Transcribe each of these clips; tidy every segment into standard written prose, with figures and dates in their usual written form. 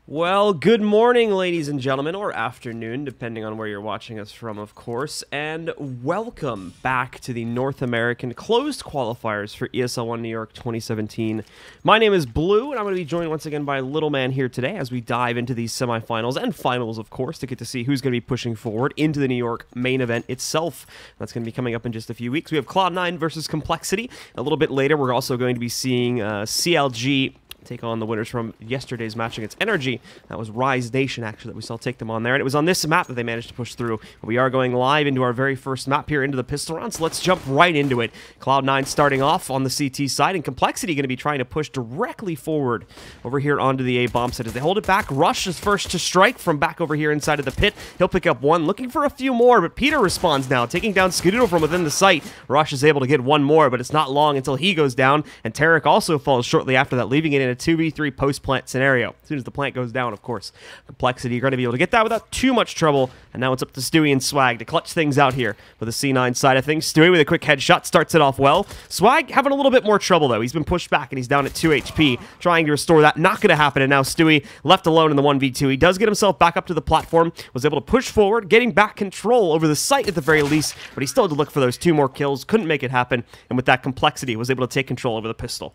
Well, good morning, ladies and gentlemen, or afternoon, depending on where you're watching us from, of course, and welcome back to the North American closed qualifiers for ESL One New York 2017. My name is Blue, and I'm going to be joined once again by Little Man here today as we dive into these semifinals and finals, of course, to get to see who's going to be pushing forward into the New York main event itself. That's going to be coming up in just a few weeks. We have Cloud9 versus compLexity. A little bit later, we're also going to be seeing CLG take on the winners from yesterday's match against Energy. That was Rise Nation, actually, that we saw take them on there. And it was on this map that they managed to push through. We are going live into our very first map here into the pistol round, so let's jump right into it. Cloud9 starting off on the CT side, and compLexity going to be trying to push directly forward over here onto the A bomb site. As they hold it back, Rush is first to strike from back over here inside of the pit. He'll pick up one, looking for a few more, but Peter responds now, taking down Skadoodle from within the site. Rush is able to get one more, but it's not long until he goes down, and Tarek also falls shortly after that, leaving it in a 2v3 post-plant scenario. As soon as the plant goes down, of course, compLexity are going to be able to get that without too much trouble, and now it's up to Stewie and Swag to clutch things out here for the C9 side of things. Stewie with a quick headshot starts it off well. Swag having a little bit more trouble, though. He's been pushed back, and he's down at 2 HP, trying to restore that. Not going to happen, and now Stewie left alone in the 1v2. He does get himself back up to the platform, was able to push forward, getting back control over the site at the very least, but he still had to look for those 2 more kills, couldn't make it happen, and with that compLexity was able to take control over the pistol.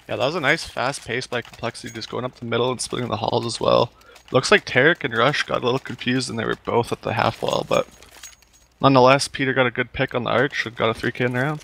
Yeah, that was a nice fast pace by compLexity, just going up the middle and splitting the halls as well. Looks like Tarek and Rush got a little confused and they were both at the half wall, but nonetheless, Peter got a good pick on the arch and got a 3K in the round.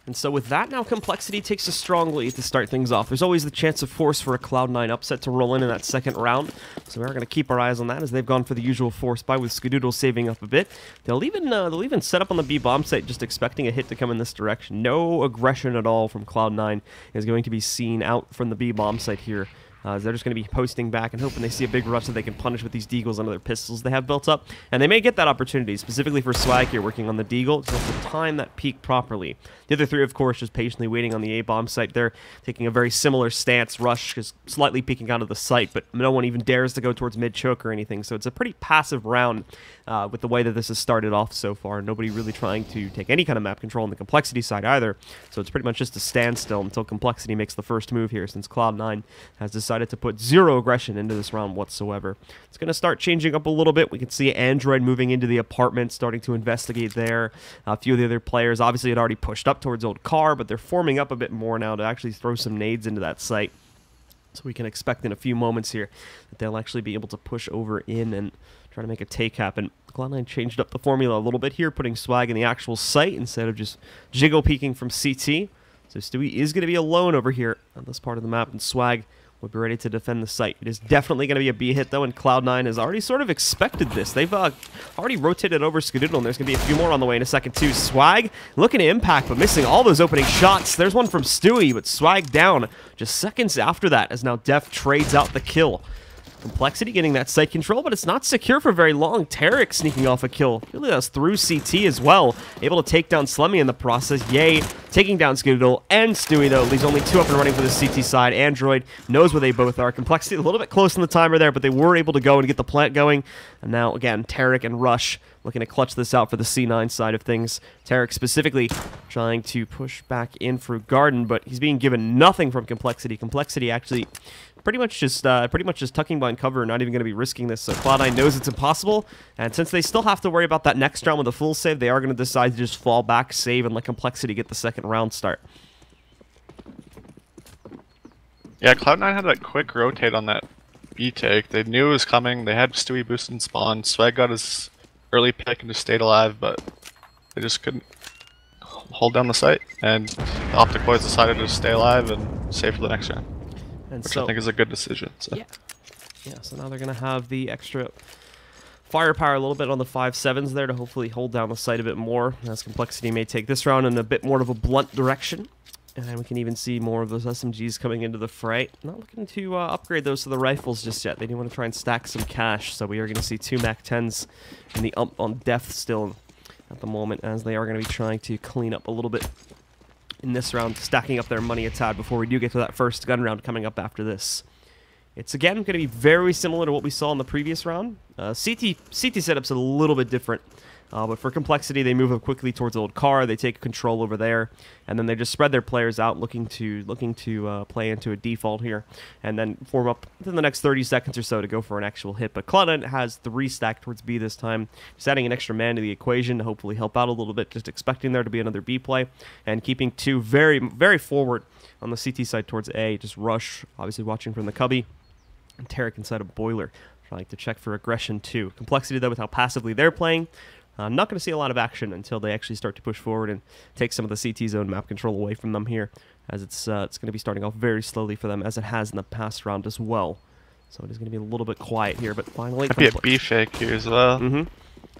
And so with that, now compLexity takes a strong lead to start things off. There's always the chance of force for a Cloud9 upset to roll in that second round. So we're going to keep our eyes on that as they've gone for the usual force buy with Skadoodle saving up a bit. They'll even set up on the B bomb site just expecting a hit to come in this direction. No aggression at all from Cloud9 is going to be seen out from the B bomb site here. They're just going to be posting back and hoping they see a big rush that they can punish with these deagles under their pistols they have built up. And they may get that opportunity, specifically for Swag here, working on the deagle, to have to time that peak properly. The other 3, of course, just patiently waiting on the A-bomb site. They're taking a very similar stance. Rush is slightly peeking out of the site, but no one even dares to go towards mid-choke or anything. So it's a pretty passive round with the way that this has started off so far. Nobody really trying to take any kind of map control on the compLexity side either. So it's pretty much just a standstill until compLexity makes the first move here, since Cloud9 has decided to put 0 aggression into this round whatsoever. It's going to start changing up a little bit. We can see Android moving into the apartment, starting to investigate there. A few of the other players obviously had already pushed up towards Old Car, but they're forming up a bit more now to actually throw some nades into that site. So we can expect in a few moments here that they'll actually be able to push over in and try to make a take happen. Cloud9 changed up the formula a little bit here, putting Swag in the actual site instead of just jiggle peeking from CT. So Stewie is going to be alone over here on this part of the map, and Swag will be ready to defend the site. It is definitely going to be a B hit, though, and Cloud9 has already sort of expected this. They've already rotated over Skadoodle, and there's going to be a few more on the way in a second, too. Swag looking to impact, but missing all those opening shots. There's one from Stewie, but Swag down just seconds after that, as now Def trades out the kill. compLexity getting that site control, but it's not secure for very long. Tarek sneaking off a kill. Really, that's through CT as well. Able to take down Slemmy in the process. Yay, taking down Skadoodle and Stewie, though, leaves only 2 up and running for the CT side. Android knows where they both are. compLexity a little bit close in the timer there, but they were able to go and get the plant going. And now, again, Tarek and Rush looking to clutch this out for the C9 side of things. Tarek specifically trying to push back in through Garden, but he's being given nothing from compLexity. compLexity actually pretty much just tucking behind cover, not even going to be risking this. So Cloud9 knows it's impossible, and since they still have to worry about that next round with a full save, they are going to decide to just fall back, save, and let compLexity get the second round start. Yeah, Cloud9 had that quick rotate on that B take. They knew it was coming. They had Stewie boosted and spawn. Swag got his early pick and just stayed alive, but they just couldn't hold down the site. And the Optic Boys decided to stay alive and save for the next round. And Which so, I think is a good decision. So. Yeah, so now they're going to have the extra firepower a little bit on the 5.7s there to hopefully hold down the site a bit more, as compLexity may take this round in a bit more of a blunt direction. And we can even see more of those SMGs coming into the fray. Not looking to upgrade those to the rifles just yet. They do want to try and stack some cash, so we are going to see 2 MAC-10s in the ump on Death still at the moment, as they are going to be trying to clean up a little bit in this round, stacking up their money a tad before we do get to that first gun round coming up after this. It's, again, going to be very similar to what we saw in the previous round. CT setup's a little bit different. But for complexity, they move up quickly towards old car. They take control over there, and then they just spread their players out, looking to play into a default here, and then form up within the next 30 seconds or so to go for an actual hit. But Cloud9 has 3 stacked towards B this time, just adding an extra man to the equation to hopefully help out a little bit. Just expecting there to be another B play, and keeping 2 very, very forward on the CT side towards A. Just rush, obviously watching from the cubby, and Tarek inside a boiler, trying to check for aggression too. Complexity though, with how passively they're playing, I'm not going to see a lot of action until they actually start to push forward and take some of the CT zone map control away from them here, as it's going to be starting off very slowly for them, as it has in the past round as well. So it is going to be a little bit quiet here, but finally... Might be a B fake here as well.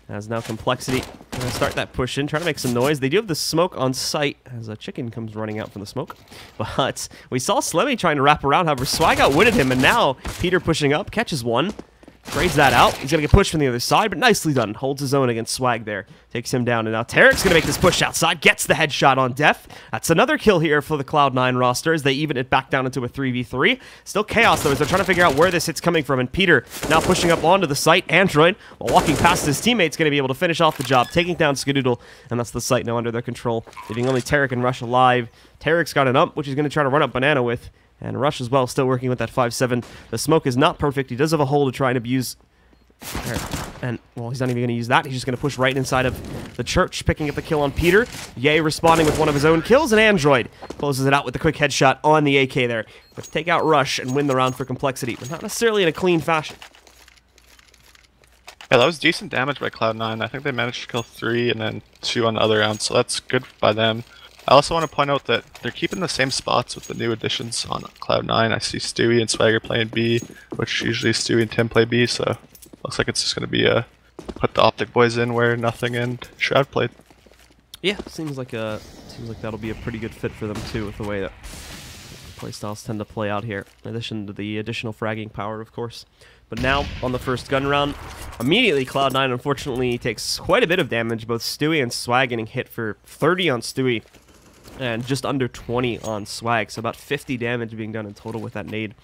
As now Complexity going to start that push in, trying to make some noise. They do have the smoke on site as a chicken comes running out from the smoke. But we saw Slemmy trying to wrap around, however, Swag outwitted him, and now Peter pushing up, catches one. Trades that out. He's going to get pushed from the other side, but nicely done. Holds his own against Swag there. Takes him down, and now Tarek's going to make this push outside. Gets the headshot on Def. That's another kill here for the Cloud9 roster as they even it back down into a 3v3. Still chaos, though, as they're trying to figure out where this hit's coming from, and Peter now pushing up onto the site. Android, while walking past his teammates, going to be able to finish off the job, taking down Skadoodle, and that's the site now under their control, leaving only Tarek and Rush alive. Tarek's got an ump, which he's going to try to run up Banana with, and Rush as well, still working with that 5-7. The smoke is not perfect. He does have a hole to try and abuse. And, well, he's not even going to use that. He's just going to push right inside of the church, picking up the kill on Peter. Ye responding with one of his own kills, and Android closes it out with a quick headshot on the AK there. But take out Rush and win the round for Complexity, but not necessarily in a clean fashion. Yeah, that was decent damage by Cloud9. I think they managed to kill 3 and then 2 on the other round, so that's good by them. I also want to point out that they're keeping the same spots with the new additions on Cloud9. I see Stewie and Swagger playing B, which usually Stewie and Tim play B, so looks like it's just going to be a put the Optic Boys in where Nothing and Shroud played. Yeah, seems like that'll be a pretty good fit for them too, with the way that playstyles tend to play out here, in addition to the additional fragging power, of course. But now, on the first gun round, immediately Cloud9 unfortunately takes quite a bit of damage, both Stewie and Swag getting hit for 30 on Stewie, and just under 20 on Swag, so about 50 damage being done in total with that nade.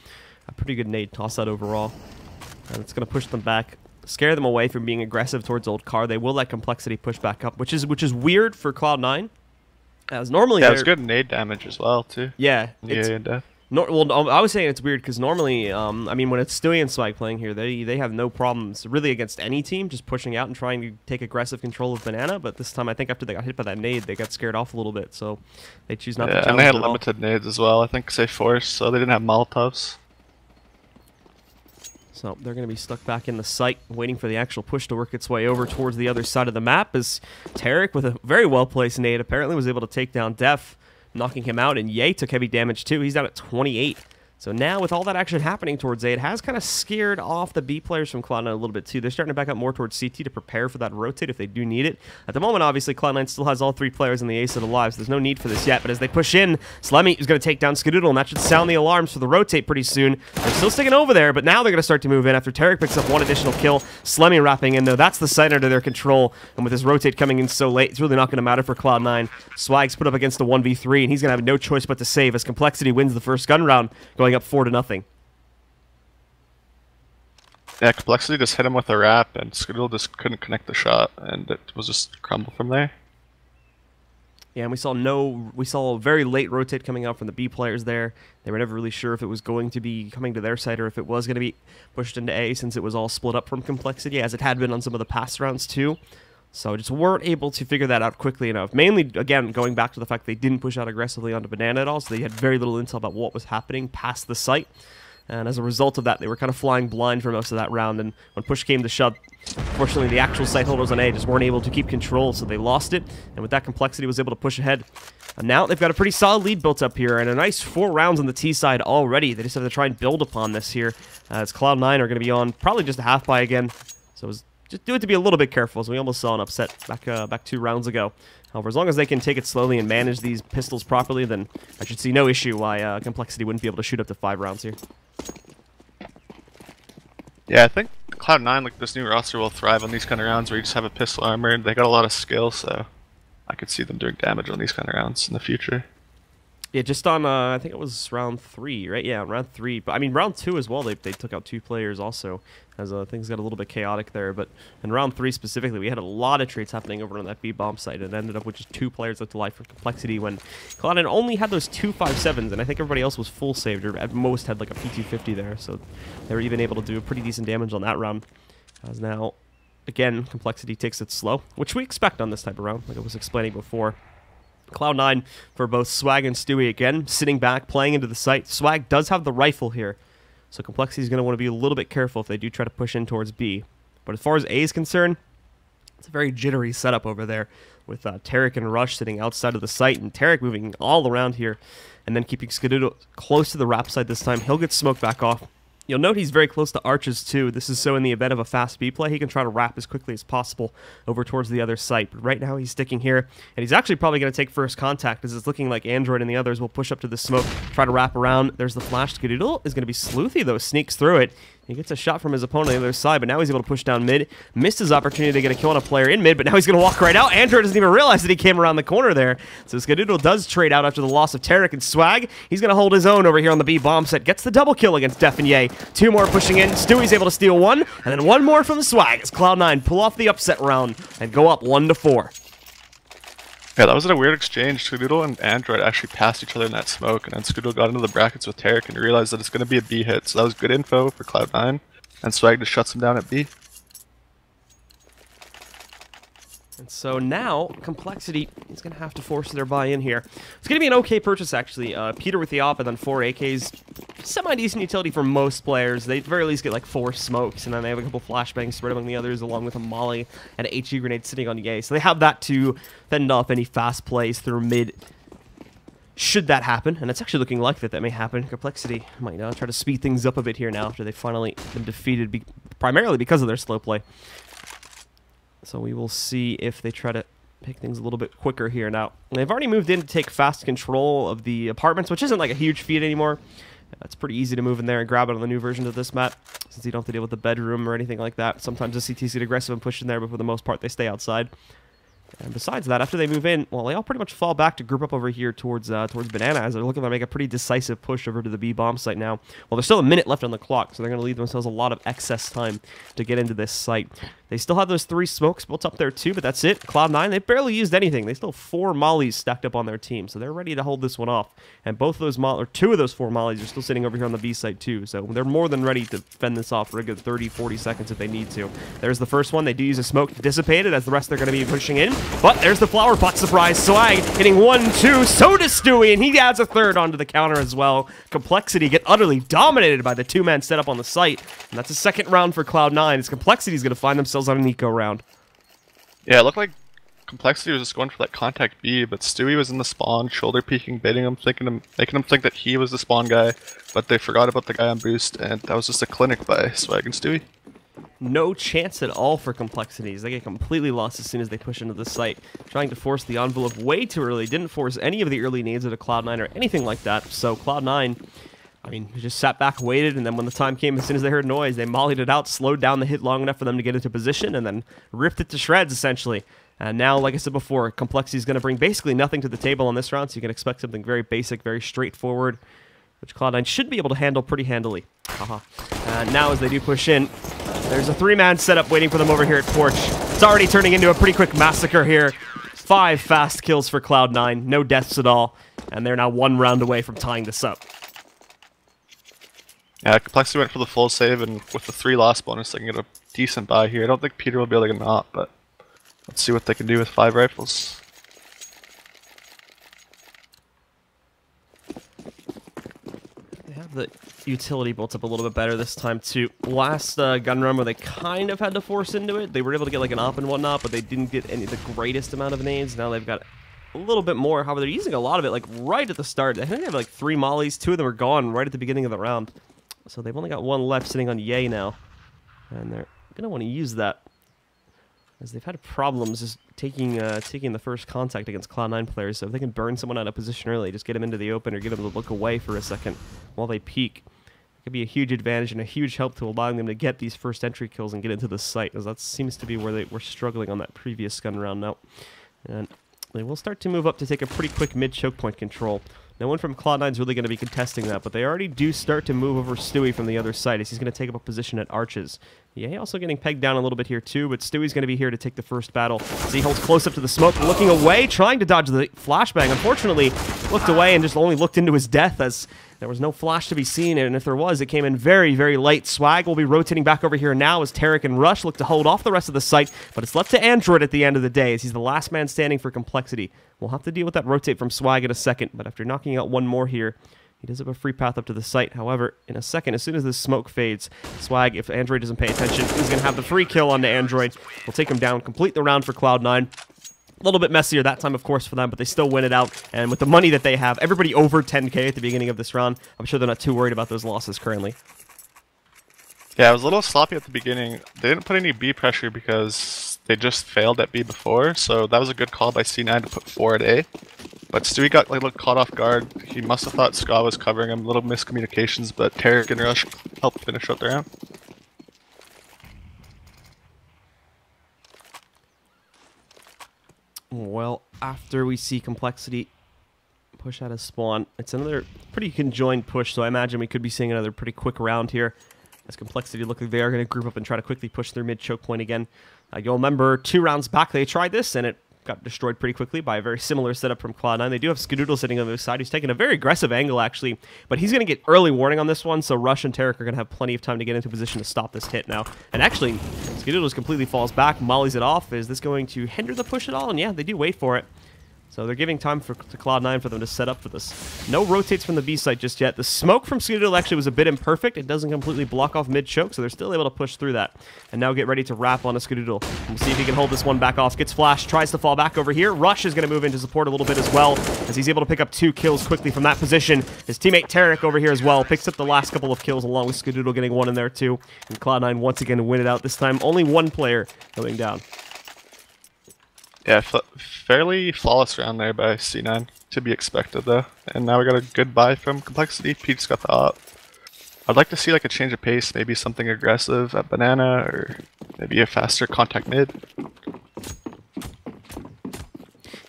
A pretty good nade toss out overall. And it's going to push them back, scare them away from being aggressive towards old car. They will let Complexity push back up, which is weird for Cloud9. As normally, yeah, it's good nade damage as well too. Yeah, and Death. Well, I was saying it's weird because normally, I mean, when it's Stewie and Swag playing here, they have no problems really against any team, just pushing out and trying to take aggressive control of Banana. But this time, I think after they got hit by that nade, they got scared off a little bit, so they choose not to. Yeah, and they had limited nades as well. I think say Force, so they didn't have Molotovs. So they're going to be stuck back in the site, waiting for the actual push to work its way over towards the other side of the map, as Tarek, with a very well-placed nade, apparently was able to take down Def, knocking him out, and Ye took heavy damage too. He's down at 28. So now, with all that action happening towards A, it has kind of scared off the B players from Cloud9 a little bit too. They're starting to back up more towards CT to prepare for that rotate if they do need it. At the moment, obviously, Cloud9 still has all 3 players in the ace of the lives, so there's no need for this yet. But as they push in, Slemmy is going to take down Skadoodle, and that should sound the alarms for the rotate pretty soon. They're still sticking over there, but now they're going to start to move in after Tarek picks up one additional kill. Slemmy wrapping in, though. That's the site under their control, and with this rotate coming in so late, it's really not going to matter for Cloud9. Swag's put up against a 1v3, and he's going to have no choice but to save as Complexity wins the first gun round, going up 4-0. Yeah, Complexity just hit him with a wrap, and Skadoodle just couldn't connect the shot, and it was just crumble from there. Yeah, and we saw a very late rotate coming out from the B players there. They were never really sure if it was going to be coming to their side or if it was going to be pushed into A, since it was all split up from Complexity, as it had been on some of the past rounds too. So just weren't able to figure that out quickly enough. Mainly, again, going back to the fact they didn't push out aggressively onto Banana at all, so they had very little intel about what was happening past the site. And as a result of that, they were kind of flying blind for most of that round, and when push came to shove, fortunately the actual site holders on A just weren't able to keep control, so they lost it, and with that, Complexity was able to push ahead. And now they've got a pretty solid lead built up here, and a nice 4 rounds on the T side already. They just have to try and build upon this here, as Cloud9 are going to be on probably just a half buy again, so just do it to be a little bit careful, as we almost saw an upset back 2 rounds ago. However, as long as they can take it slowly and manage these pistols properly, then I should see no issue why Complexity wouldn't be able to shoot up to 5 rounds here. Yeah, I think Cloud9, like this new roster, will thrive on these kind of rounds where you just have a pistol armor. They got a lot of skill, so I could see them doing damage on these kind of rounds in the future. Yeah, just on, I think it was round 3, right? Yeah, round 3. But, I mean, round 2 as well, they took out 2 players also, as things got a little bit chaotic there. But in round 3 specifically, we had a lot of trades happening over on that B-bomb site. It ended up with just 2 players left alive for complexity when Cloud9 only had those 2 5.7s, and I think everybody else was full saved, or at most had like a P250 there. So they were even able to do pretty decent damage on that round. As now, again, complexity takes it slow, which we expect on this type of round, like I was explaining before. Cloud9 for both Swag and Stewie again, sitting back, playing into the site. Swag does have the rifle here, so Complexity is going to want to be a little bit careful if they do try to push in towards B. But as far as A is concerned, it's a very jittery setup over there with Tarek and Rush sitting outside of the site, and Tarek moving all around here, and then keeping Skadoodle close to the wrap side this time. He'll get smoked back off. You'll note he's very close to Arches too. This is so in the event of a fast B play, he can try to wrap as quickly as possible over towards the other site. But right now he's sticking here, and he's actually probably going to take first contact, as it's looking like Android and the others will push up to the smoke, try to wrap around. There's the flash. Skadoodle is going to be sleuthy though, sneaks through it. He gets a shot from his opponent on the other side, but now he's able to push down mid. Missed his opportunity to get a kill on a player in mid, but now he's going to walk right out. Android doesn't even realize that he came around the corner there. So Skadoodle does trade out after the loss of Tarek and Swag. He's going to hold his own over here on the B bomb set. Gets the double kill against Def and Ye. 2 more pushing in. Stewie's able to steal 1, and then 1 more from the Swag as Cloud9 pull off the upset round and go up 1-4. Yeah, that was a weird exchange. Skadoodle and Android actually passed each other in that smoke, and then Skadoodle got into the brackets with Tarek and realized that it's going to be a B hit. So that was good info for Cloud9. And Swag just shuts him down at B. And so now, Complexity is going to have to force their buy-in here. It's going to be an okay purchase, actually. Peter with the op and then 4 AKs. Semi-decent utility for most players. They at the very least get like 4 smokes, and then they have a couple flashbangs spread among the others, along with a molly and an HE grenade sitting on Ye. So they have that to fend off any fast plays through mid. Should that happen, and it's actually looking like that may happen. Complexity might try to speed things up a bit here now after they've finally been defeated primarily because of their slow play. So we will see if they try to pick things a little bit quicker here. Now, they've already moved in to take fast control of the apartments, which isn't like a huge feat anymore. It's pretty easy to move in there and grab it on the new version of this map, since you don't have to deal with the bedroom or anything like that. Sometimes the CTs get aggressive and push in there, but for the most part, they stay outside. And besides that, after they move in, well, they all pretty much fall back to group up over here towards Banana, as they're looking to make a pretty decisive push over to the B bomb site now. Well, there's still a minute left on the clock, so they're going to leave themselves a lot of excess time to get into this site. They still have those 3 smokes built up there too, but that's it. Cloud9, they barely used anything. They still have 4 mollies stacked up on their team, so they're ready to hold this one off. And both of those or 2 of those 4 mollies are still sitting over here on the B site too, so they're more than ready to fend this off for a good 30-40 seconds if they need to. There's the first one. They do use a smoke to dissipate it, as the rest they're going to be pushing in. But there's the flower pot surprise. Swag hitting 1-2. So does Stewie, and he adds a 3rd onto the counter as well. Complexity get utterly dominated by the 2-man setup on the site, and that's a 2nd round for Cloud9, as Complexity is going to find themselves on an eco round. Yeah, it looked like Complexity was just going for that contact B, but Stewie was in the spawn, shoulder peeking, baiting him, making him think that he was the spawn guy, but they forgot about the guy on boost, and that was just a clinic by Swag and Stewie. No chance at all for Complexities. They get completely lost as soon as they push into the site. Trying to force the envelope way too early. Didn't force any of the early nades of Cloud9 or anything like that. So Cloud9, I mean, just sat back, waited, and then when the time came, as soon as they heard noise, they mollied it out, slowed down the hit long enough for them to get into position, and then ripped it to shreds, essentially. And now, like I said before, Complexity is going to bring basically nothing to the table on this round, so you can expect something very basic, very straightforward, which Cloud9 should be able to handle pretty handily. And now as they do push in, there's a 3-man setup waiting for them over here at Porch. It's already turning into a pretty quick massacre here. 5 fast kills for Cloud9, no deaths at all, and they're now 1 round away from tying this up. Yeah, Complexity went for the full save, and with the 3 loss bonus, they can get a decent buy here. I don't think Peter will be able to get an op, but let's see what they can do with 5 rifles. They have the utility built up a little bit better this time too. Last gun run where they kind of had to force into it, they were able to get like an op and whatnot, but they didn't get the greatest amount of nades. Now they've got a little bit more. However, they're using a lot of it like right at the start. I think they have like 3 mollies. 2 of them are gone right at the beginning of the round. So they've only got 1 left sitting on Ye now. And they're going to want to use that, as they've had problems just taking the first contact against Cloud9 players. So if they can burn someone out of position early, just get them into the open or get them to look away for a second while they peek, it could be a huge advantage and a huge help to allowing them to get these first entry kills and get into the site, as that seems to be where they were struggling on that previous gun round now. And they will start to move up to take a pretty quick mid choke point control. No one from Cloud9 is really going to be contesting that, but they already do start to move over Stewie from the other side as he's going to take up a position at Arches. Yeah, also getting pegged down a little bit here too, but Stewie's going to be here to take the first battle. As he holds close up to the smoke, looking away, trying to dodge the flashbang. Unfortunately, looked away and just only looked into his death as there was no flash to be seen, and if there was, it came in very, very late. Swag will be rotating back over here now as Tarek and Rush look to hold off the rest of the site, but it's left to Android at the end of the day as he's the last man standing for compLexity. We'll have to deal with that rotate from Swag in a second, but after knocking out one more here, he does have a free path up to the site. However, in a second, as soon as this smoke fades, Swag, if Android doesn't pay attention, he's going to have the free kill onto Android. We'll take him down, complete the round for Cloud9. A little bit messier that time, of course, for them, but they still win it out. And with the money that they have, everybody over 10K at the beginning of this round, I'm sure they're not too worried about those losses currently. Yeah, it was a little sloppy at the beginning. They didn't put any B pressure because they just failed at B before, so that was a good call by C9 to put 4 at A. But Stewie got like, a little caught off guard. He must have thought Ska was covering him. Little miscommunications, but Tarek and Rush helped finish out the round. Well, after we see compLexity push out of spawn, it's another pretty conjoined push, so I imagine we could be seeing another pretty quick round here. As compLexity look like they are going to group up and try to quickly push their mid choke point again. You'll remember 2 rounds back they tried this, and it got destroyed pretty quickly by a very similar setup from Cloud9. They do have Skadoodle sitting on the other side. He's taking a very aggressive angle, actually, but he's going to get early warning on this one, so Rush and Tarek are going to have plenty of time to get into position to stop this hit now. And actually, Skadoodle completely falls back, mollies it off. Is this going to hinder the push at all? And yeah, they do wait for it. So they're giving time to Cloud9 for them to set up for this. No rotates from the B site just yet. The smoke from Skadoodle actually was a bit imperfect. It doesn't completely block off mid-choke, so they're still able to push through that. And now get ready to wrap on a Skadoodle. We'll see if he can hold this one back off. Gets flashed, tries to fall back over here. Rush is going to move in to support a little bit as well, as he's able to pick up 2 kills quickly from that position. His teammate Tarek over here as well picks up the last couple of kills, along with Skadoodle getting 1 in there too. And Cloud9 once again win it out. This time, only 1 player going down. Yeah, fairly flawless round there by C9, to be expected though. And now we got a good buy from compLexity. Pete's got the op. I'd like to see like a change of pace, maybe something aggressive at Banana, or maybe a faster contact mid.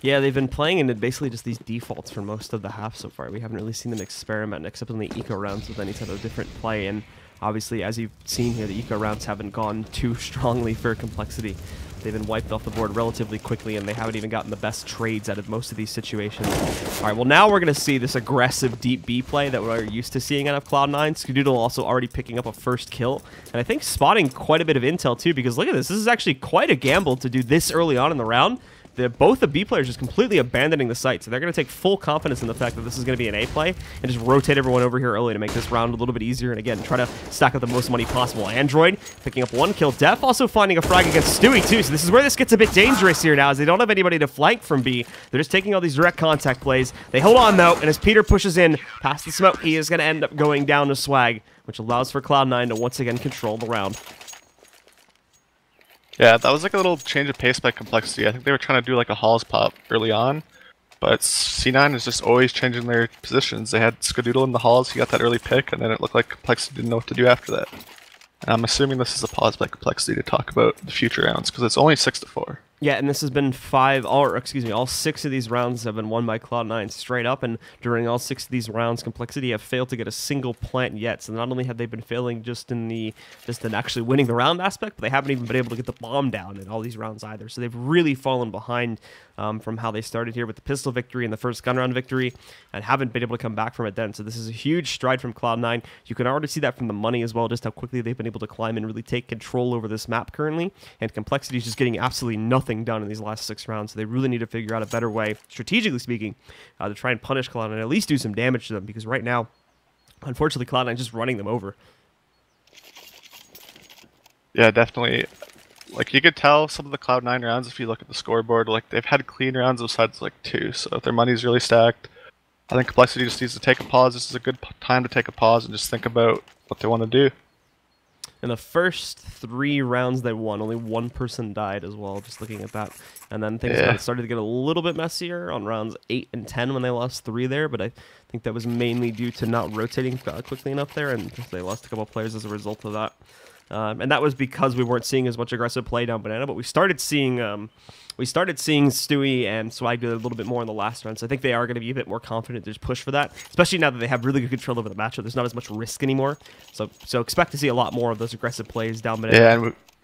Yeah, they've been playing into basically just these defaults for most of the half so far. We haven't really seen them experiment, except in the eco rounds with any type of different play. And obviously, as you've seen here, the eco rounds haven't gone too strongly for compLexity. They've been wiped off the board relatively quickly, and they haven't even gotten the best trades out of most of these situations. All right, well, now we're going to see this aggressive deep B play that we're used to seeing out of Cloud9. Skadoodle also already picking up a first kill, and I think spotting quite a bit of intel, too, because look at this. This is actually quite a gamble to do this early on in the round. Both the B players just completely abandoning the site, so they're going to take full confidence in the fact that this is going to be an A play and just rotate everyone over here early to make this round a little bit easier, and again, try to stack up the most money possible. Android picking up 1 kill. Def also finding a frag against Stewie too, so this is where this gets a bit dangerous here now, as they don't have anybody to flank from B. They're just taking all these direct contact plays. They hold on though, and as Peter pushes in past the smoke, he is going to end up going down to Swag, which allows for Cloud9 to once again control the round. Yeah, that was like a little change of pace by compLexity. I think they were trying to do like a Halls pop early on, but C9 is just always changing their positions. They had Skadoodle in the Halls, he got that early pick, and then it looked like compLexity didn't know what to do after that. And I'm assuming this is a pause by compLexity to talk about the future rounds, because it's only 6-4. Yeah, and this has been all 6 of these rounds have been won by Cloud9 straight up, and during all 6 of these rounds, compLexity have failed to get a single plant yet. So not only have they been failing just in actually winning the round aspect, but they haven't even been able to get the bomb down in all these rounds either. So they've really fallen behind from how they started here with the pistol victory and the first gun round victory, and haven't been able to come back from it then. So this is a huge stride from Cloud9. You can already see that from the money as well, just how quickly they've been able to climb and really take control over this map currently. And compLexity is just getting absolutely nothing done in these last 6 rounds, so they really need to figure out a better way, strategically speaking, to try and punish Cloud9 and at least do some damage to them, because right now, unfortunately, Cloud9 is just running them over. Yeah, definitely. Like, you could tell some of the Cloud9 rounds if you look at the scoreboard, like, they've had clean rounds besides, like, 2, so if their money's really stacked, I think compLexity just needs to take a pause. This is a good time to take a pause and just think about what they want to do. In the first 3 rounds they won, only 1 person died as well, just looking at that. And then things kind of started to get a little bit messier on rounds 8 and 10 when they lost 3 there, but I think that was mainly due to not rotating quickly enough there, and they lost a couple players as a result of that. And that was because we weren't seeing as much aggressive play down Banana, but we started seeing We started seeing Stewie and Swag do a little bit more in the last round, so I think they are going to be a bit more confident to just push for that, especially now that they have really good control over the matchup. There's not as much risk anymore, so expect to see a lot more of those aggressive plays down mid.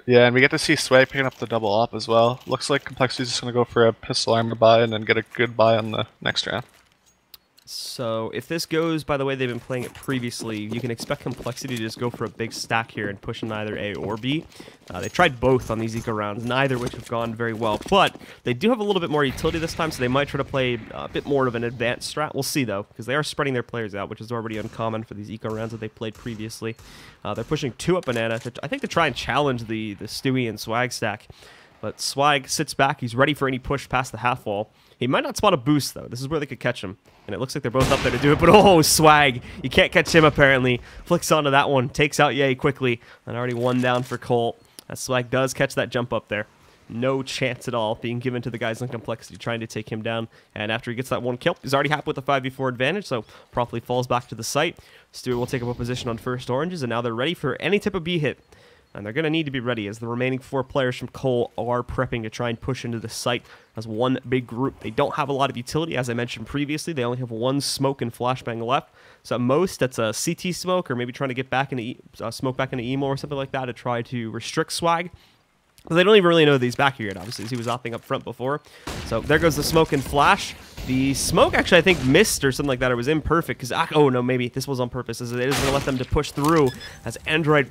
Yeah, and we get to see Swag picking up the double op as well. Looks like compLexity's just going to go for a pistol armor buy and then get a good buy on the next round. So if this goes by the way they've been playing it previously, you can expect compLexity to just go for a big stack here and push in either A or B. They tried both on these eco rounds, neither which have gone very well, but they do have a little bit more utility this time, so they might try to play a bit more of an advanced strat. We'll see, though, because they are spreading their players out, which is already uncommon for these eco rounds that they played previously. They're pushing 2 up Banana, I think to try and challenge the Stewie and Swag stack, but Swag sits back. He's ready for any push past the half wall. He might not spot a boost, though. This is where they could catch him. And it looks like they're both up there to do it, but oh, Swag. You can't catch him, apparently. Flicks onto that one, takes out Ye quickly, and already 1 down for Cole. As Swag does catch that jump up there. No chance at all being given to the guys on compLexity trying to take him down. And after he gets that 1 kill, he's already happy with the 5v4 advantage, so promptly falls back to the site. Stewie will take up a position on first oranges, and now they're ready for any type of B hit. And they're going to need to be ready as the remaining 4 players from Cole are prepping to try and push into the site as one big group. They don't have a lot of utility, as I mentioned previously. They only have 1 smoke and flashbang left. So at most, that's a CT smoke or maybe trying to get back into smoke back into emo or something like that to try to restrict Swag. But they don't even really know that he's back here yet, obviously, as he was opting up front before. So there goes the smoke and flash. The smoke actually, I think, missed or something like that. It was imperfect because, oh no, maybe this was on purpose, as it is going to let them to push through as Android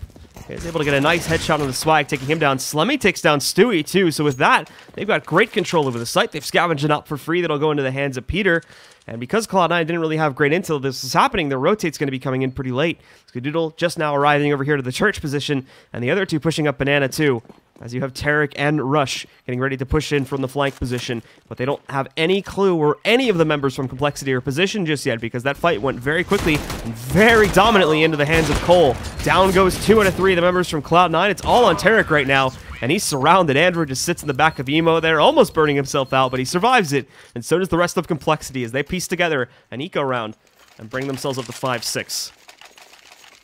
is able to get a nice headshot on the Swag, taking him down. Slemmy takes down Stewie, too. So with that, they've got great control over the site. They've scavenged it up for free. That'll go into the hands of Peter. And because Cloud9 didn't really have great intel this is happening, their rotate's going to be coming in pretty late. Skadoodle just now arriving over here to the church position, and the other 2 pushing up Banana, too. As you have Tarek and Rush getting ready to push in from the flank position, but they don't have any clue where any of the members from compLexity are positioned just yet because that fight went very quickly and very dominantly into the hands of Cole. Down goes 2 out of 3 of the members from Cloud9. It's all on Tarek right now, and he's surrounded. Android just sits in the back of Emo there, almost burning himself out, but he survives it, and so does the rest of compLexity as they piece together an eco round and bring themselves up to 5-6.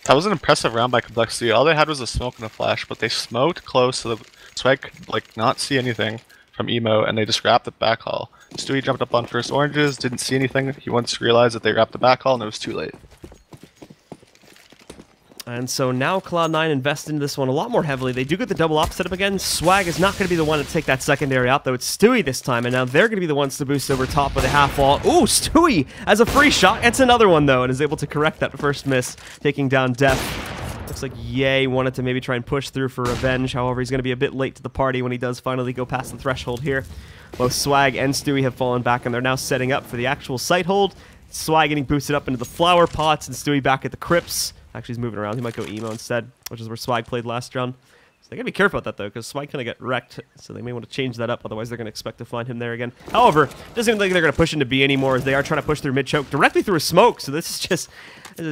That was an impressive round by compLexity. All they had was a smoke and a flash, but they smoked close so the Swag could like not see anything from Emo, and they just wrapped the back haul. Stewie jumped up on first oranges, didn't see anything. He once realized that they wrapped the back haul, and it was too late. And so now Cloud9 invest into this one a lot more heavily. They do get the double op set up again. Swag is not going to be the one to take that secondary out, though. It's Stewie this time, and now they're going to be the ones to boost over top of the half wall. Ooh, Stewie has a free shot. It's another one, though, and is able to correct that first miss, taking down Def. Looks like Ye wanted to maybe try and push through for revenge. However, he's going to be a bit late to the party when he does finally go past the threshold here. Both Swag and Stewie have fallen back, and they're now setting up for the actual site hold. Swag getting boosted up into the flower pots, and Stewie back at the crypts. Actually, he's moving around. He might go emo instead, which is where Swag played last round. So they gotta be careful about that, though, because Swag kind of got wrecked, so they may want to change that up. Otherwise, they're going to expect to find him there again. However, it doesn't even look like they're going to push into B anymore, as they are trying to push through mid-choke directly through a smoke. So this is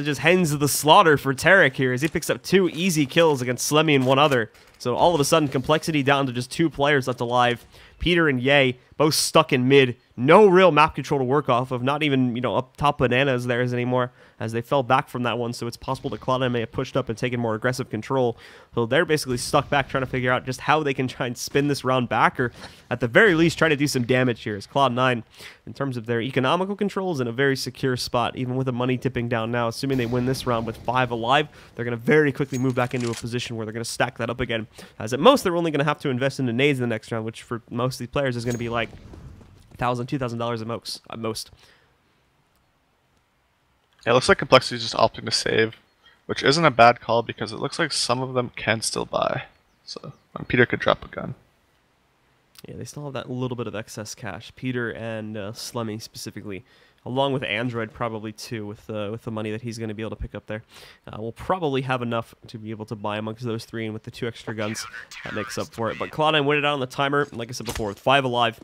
just hens of the slaughter for Tarek here, as he picks up 2 easy kills against Slemmy and 1 other. So all of a sudden, compLexity down to just 2 players left alive. Peter and Ye both stuck in mid. No real map control to work off of. Not even, up top Bananas theirs anymore, as they fell back from that one. So it's possible that Cloud9 may have pushed up and taken more aggressive control. So they're basically stuck back trying to figure out just how they can try and spin this round back, or at the very least try to do some damage here. As Cloud9, in terms of their economical controls, in a very secure spot, even with the money tipping down now. Assuming they win this round with 5 alive, they're going to very quickly move back into a position where they're going to stack that up again. As at most, they're only going to have to invest into nades in the next round, which for most of these players is going to be like $1,000, $2,000 at most. Yeah, it looks like compLexity is just opting to save, which isn't a bad call because it looks like some of them can still buy. So Peter could drop a gun. Yeah, they still have that little bit of excess cash. Peter and Slemmy specifically, along with Android probably too, with the money that he's going to be able to pick up there. We'll probably have enough to be able to buy amongst those 3, and with the 2 extra guns, that makes up for it. But Cloud9 win it out on the timer, like I said before, with 5 alive.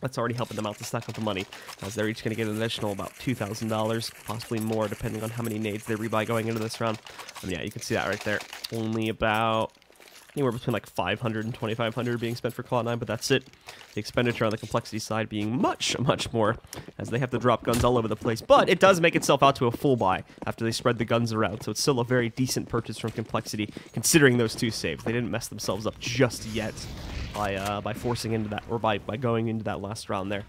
That's already helping them out to stack up the money, as they're each going to get an additional about $2,000, possibly more, depending on how many nades they rebuy going into this round. And yeah, you can see that right there. Only about anywhere between like 500 and 2,500 being spent for Cloud9, but that's it. The expenditure on the compLexity side being much, much more, as they have to drop guns all over the place. But it does make itself out to a full buy after they spread the guns around, so it's still a very decent purchase from compLexity, considering those 2 saves. They didn't mess themselves up just yet. by forcing into that, or by going into that last round there.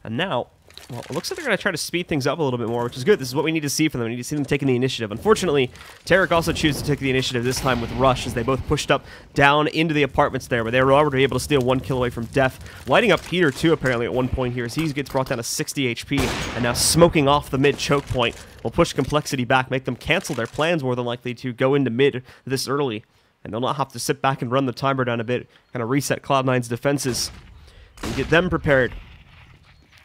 And now, well, it looks like they're going to try to speed things up a little bit more, which is good. This is what we need to see from them. We need to see them taking the initiative. Unfortunately, Tarek also chooses to take the initiative this time with Rush, as they both pushed up down into the apartments there, but they were already able to steal 1 kill away from Def. Lighting up Peter, too, apparently, at one point here, as he gets brought down to 60 HP, and now smoking off the mid choke point will push complexity back, make them cancel their plans more than likely to go into mid this early. And they'll not have to sit back and run the timer down a bit, kind of reset Cloud9's defenses, and get them prepared,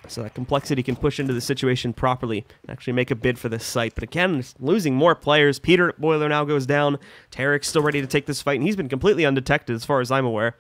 so that complexity can push into the situation properly and actually make a bid for this site. But again, losing more players. Peter Boiler now goes down. Tarek's still ready to take this fight, and he's been completely undetected as far as I'm aware.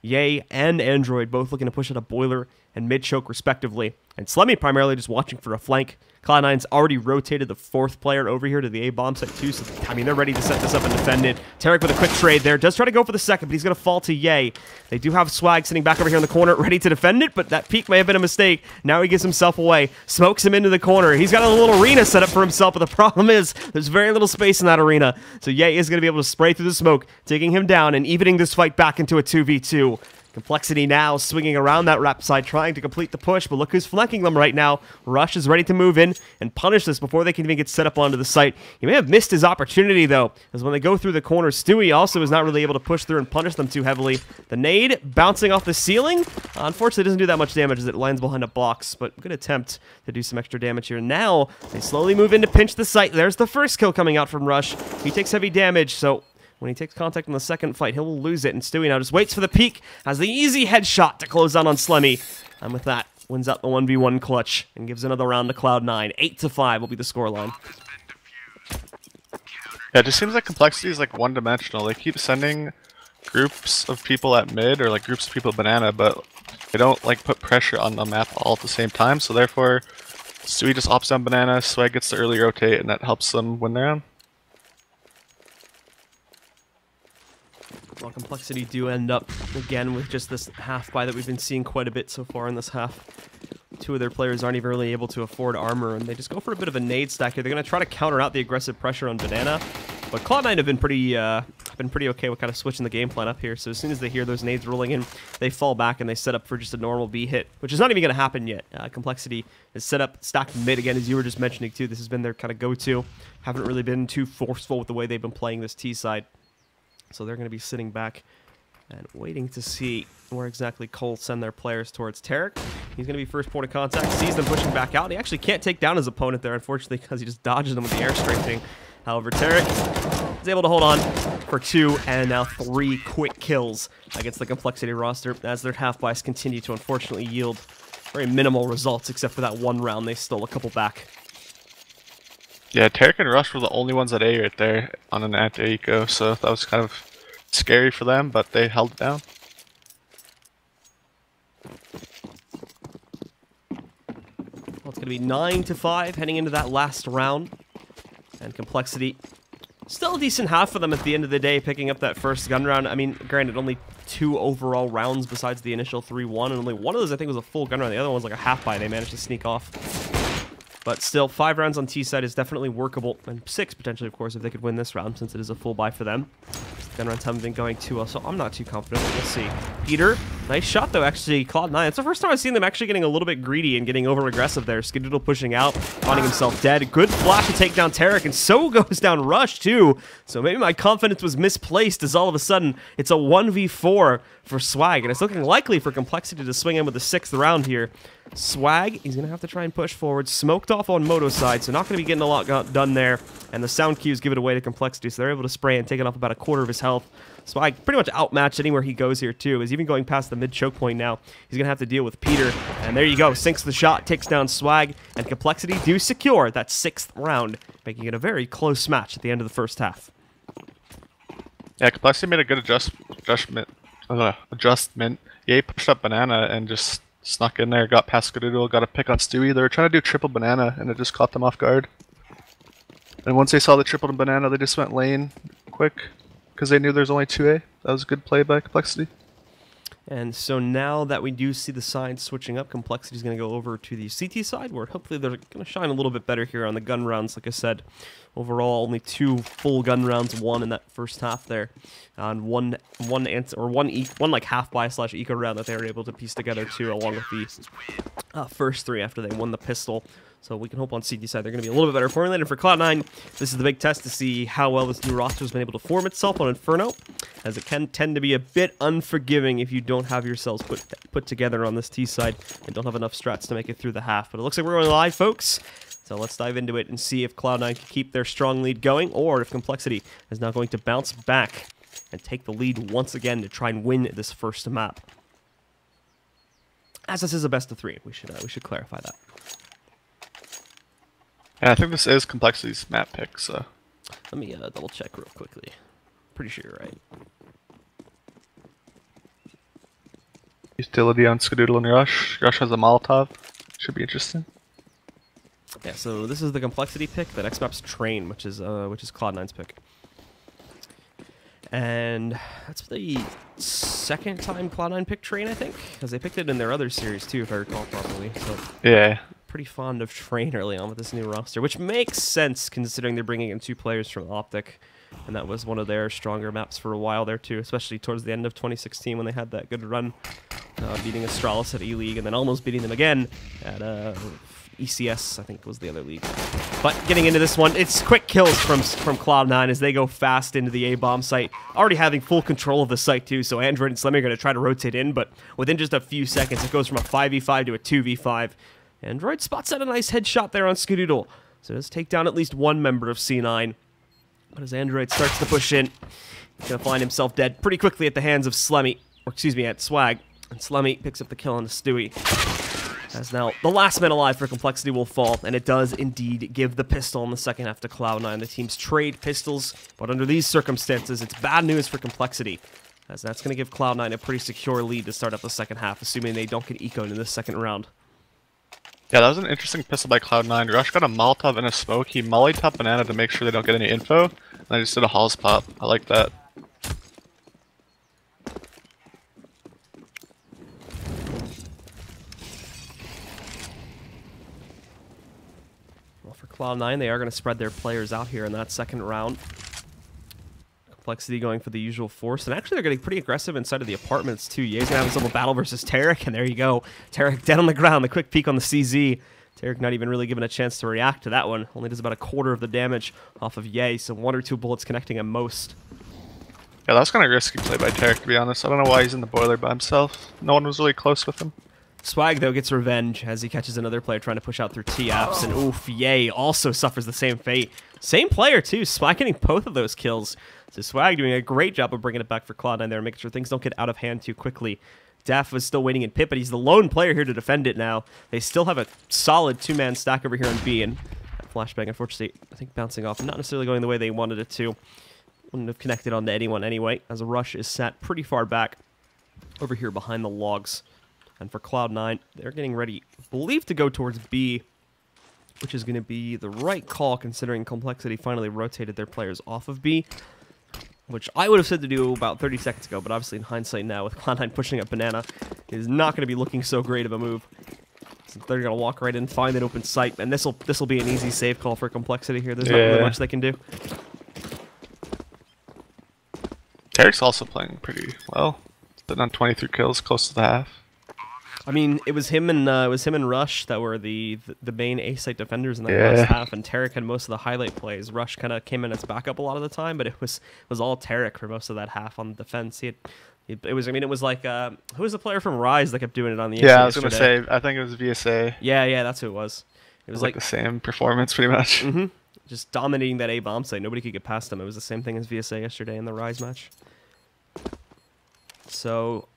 Yay and Android both looking to push out a Boiler and mid-choke respectively. And Slemmy primarily just watching for a flank. Cloud9's already rotated the 4th player over here to the A bomb site too, so I mean they're ready to set this up and defend it. Tarek with a quick trade there, does try to go for the second, but he's going to fall to Yay. They do have Swag sitting back over here in the corner, ready to defend it, but that peek may have been a mistake. Now he gets himself away, smokes him into the corner. He's got a little arena set up for himself, but the problem is there's very little space in that arena. So Yay is going to be able to spray through the smoke, taking him down and evening this fight back into a 2v2. Complexity now swinging around that wrap side, trying to complete the push, but look who's flanking them right now. Rush is ready to move in and punish this before they can even get set up onto the site. He may have missed his opportunity, though, as when they go through the corner, Stewie also is not really able to push through and punish them too heavily. The nade bouncing off the ceiling, unfortunately doesn't do that much damage as it lands behind a box, but good attempt to do some extra damage here. Now, they slowly move in to pinch the site. There's the first kill coming out from Rush. He takes heavy damage, so when he takes contact in the second fight, he'll lose it, and Stewie now just waits for the peek, has the easy headshot to close out on Slemmy, and with that, wins out the 1v1 clutch, and gives another round to Cloud9. 8-5 will be the scoreline. Yeah, it just seems like complexity is like one-dimensional. They keep sending groups of people at mid, or like groups of people at banana, but they don't like put pressure on the map all at the same time, so therefore, Stewie just opts down banana, Swag gets the early rotate, and that helps them win their round. Well, complexity do end up again with just this half buy that we've been seeing quite a bit so far in this half. 2 of their players aren't even really able to afford armor, and they just go for a bit of a nade stack here. They're going to try to counter out the aggressive pressure on banana, but Cloud9 have been pretty okay with kind of switching the game plan up here. So as soon as they hear those nades rolling in, they fall back and they set up for just a normal B hit, which is not even going to happen yet. Complexity is set up stacked mid again, as you were just mentioning too. This has been their kind of go-to. Haven't really been too forceful with the way they've been playing this T side. So they're going to be sitting back and waiting to see where exactly Cole send their players towards. Tarek, he's going to be first point of contact, sees them pushing back out. He actually can't take down his opponent there, unfortunately, because he just dodges them with the air strafing. However, Tarek is able to hold on for 2 and now 3 quick kills against the complexity roster as their half buys continue to unfortunately yield very minimal results, except for that one round they stole a couple back. Yeah, Tarek and Rush were the only ones at A right there on an anti-eco, so that was kind of scary for them, but they held it down. Well, it's going to be 9-5 heading into that last round. And complexity, still a decent half for them at the end of the day, picking up that first gun round. I mean, granted, only 2 overall rounds besides the initial 3-1, and only one of those I think was a full gun round. The other one was like a half buy. They managed to sneak off. But still, 5 rounds on T side is definitely workable, and 6 potentially, of course, if they could win this round, since it is a full buy for them. Gun rounds haven't been going too well, so I'm not too confident. We'll see. Peter, nice shot though, actually. Cloud9. It's the first time I've seen them actually getting a little bit greedy and getting over aggressive there. Skidoodle pushing out, finding himself dead. Good flash to take down Tarek, and so goes down Rush too. So maybe my confidence was misplaced, as all of a sudden it's a 1v4 for Swag, and it's looking likely for complexity to swing in with the 6th round here. Swag, he's going to have to try and push forward. Smoked off on Moto's side, so not going to be getting a lot done there. And the sound cues give it away to complexity, so they're able to spray and take it off about a quarter of his health. Swag pretty much outmatched anywhere he goes here, too. Is even going past the mid-choke point now. He's going to have to deal with Peter. And there you go. Sinks the shot, takes down Swag, and complexity do secure that 6th round, making it a very close match at the end of the first half. Yeah, complexity made a good adjustment. Yeah, he pushed up banana and just snuck in there, got past Skidoodle, got a pick on Stewie. They were trying to do triple banana, and it just caught them off guard. And once they saw the triple banana, they just went lane quick, because they knew there's only 2A. That was a good play by complexity. And so now that we do see the sides switching up, complexity is going to go over to the CT side, where hopefully they're going to shine a little bit better here on the gun rounds. Like I said, overall only 2 full gun rounds, 1 in that first half there, and one like half buy / eco round that they were able to piece together too, along with the first 3 after they won the pistol. So we can hope on CT side they're going to be a little bit better formulated. For Cloud9, this is the big test to see how well this new roster has been able to form itself on Inferno, as it can tend to be a bit unforgiving if you don't have yourselves put together on this T side and don't have enough strats to make it through the half. But it looks like we're going live, folks. So let's dive into it and see if Cloud9 can keep their strong lead going, or if complexity is now going to bounce back and take the lead once again to try and win this first map. As this is a best of 3, we should clarify that. Yeah, I think this is complexity's map pick, so. Let me double check real quickly. Pretty sure you're right. Utility on Skadoodle and Rush. Rush has a Molotov. Should be interesting. Yeah, so this is the complexity pick. The next map's Train, which is Cloud9's pick. And that's the second time Cloud9 picked Train, I think, because they picked it in their other series too, if I recall properly. So yeah. Pretty fond of Train early on with this new roster, which makes sense considering they're bringing in 2 players from Optic, and that was one of their stronger maps for a while there too, especially towards the end of 2016 when they had that good run, beating Astralis at E-League and then almost beating them again at ECS, I think was the other league. But getting into this one, it's quick kills from Cloud9 as they go fast into the A-bomb site, already having full control of the site too, so Android and Slemmy are going to try to rotate in, but within just a few seconds it goes from a 5v5 to a 2v5. Android spots out a nice headshot there on Skadoodle, so let's take down at least 1 member of C9. But as Android starts to push in, he's going to find himself dead pretty quickly at the hands of Slemmy, or excuse me, at Swag. And Slemmy picks up the kill on the Stewie. As now the last man alive for complexity will fall, and it does indeed give the pistol in the second half to Cloud9. The teams trade pistols, but under these circumstances, it's bad news for complexity, as that's going to give Cloud9 a pretty secure lead to start up the second half, assuming they don't get ecoed in the second round. Yeah, that was an interesting pistol by Cloud9. Rush got a Molotov and a smoke. He mollied top banana to make sure they don't get any info. And I just did a Halls pop. I like that. Well, for Cloud9, they are going to spread their players out here in that second round. Complexity going for the usual force, and actually they're getting pretty aggressive inside of the apartments too. Ye's gonna have his little battle versus Tarek, and there you go. Tarek dead on the ground, the quick peek on the CZ. Tarek not even really given a chance to react to that one. Only does about a quarter of the damage off of Ye, so 1 or 2 bullets connecting at most. Yeah, that was kind of risky play by Tarek, to be honest. I don't know why he's in the boiler by himself. No one was really close with him. Swag, though, gets revenge as he catches another player trying to push out through TFs, and oof, Ye also suffers the same fate. Same player, too. Swag getting both of those kills. So Swag doing a great job of bringing it back for Cloud9 there, making sure things don't get out of hand too quickly. Daf was still waiting in pit, but he's the lone player here to defend it now. They still have a solid 2-man stack over here on B, and that flashbang, unfortunately, I think bouncing off, not necessarily going the way they wanted it to. Wouldn't have connected onto anyone anyway, as a rush is sat pretty far back over here behind the logs. And for Cloud9, they're getting ready, I believe, to go towards B, which is going to be the right call considering complexity finally rotated their players off of B, which I would have said to do about 30 seconds ago, but obviously in hindsight now, with Cloud9 pushing up banana, it is not going to be looking so great of a move. So they're going to walk right in, find an open site, and this will be an easy save call for complexity here. There's not really much they can do. Tarek's also playing pretty well. Sitting on 23 kills, close to the half. I mean, it was him and Rush that were the main A-site defenders in that last half, and Tarek had most of the highlight plays. Rush kind of came in as backup a lot of the time, but it was all Tarek for most of that half on the defense. It was like who was the player from Rise that kept doing it on the yeah, I was gonna say, I think it was VSA. Yeah, that's who it was. It was like the same performance, pretty much. Just dominating that A-bomb site. Nobody could get past him. It was the same thing as VSA yesterday in the Rise match. So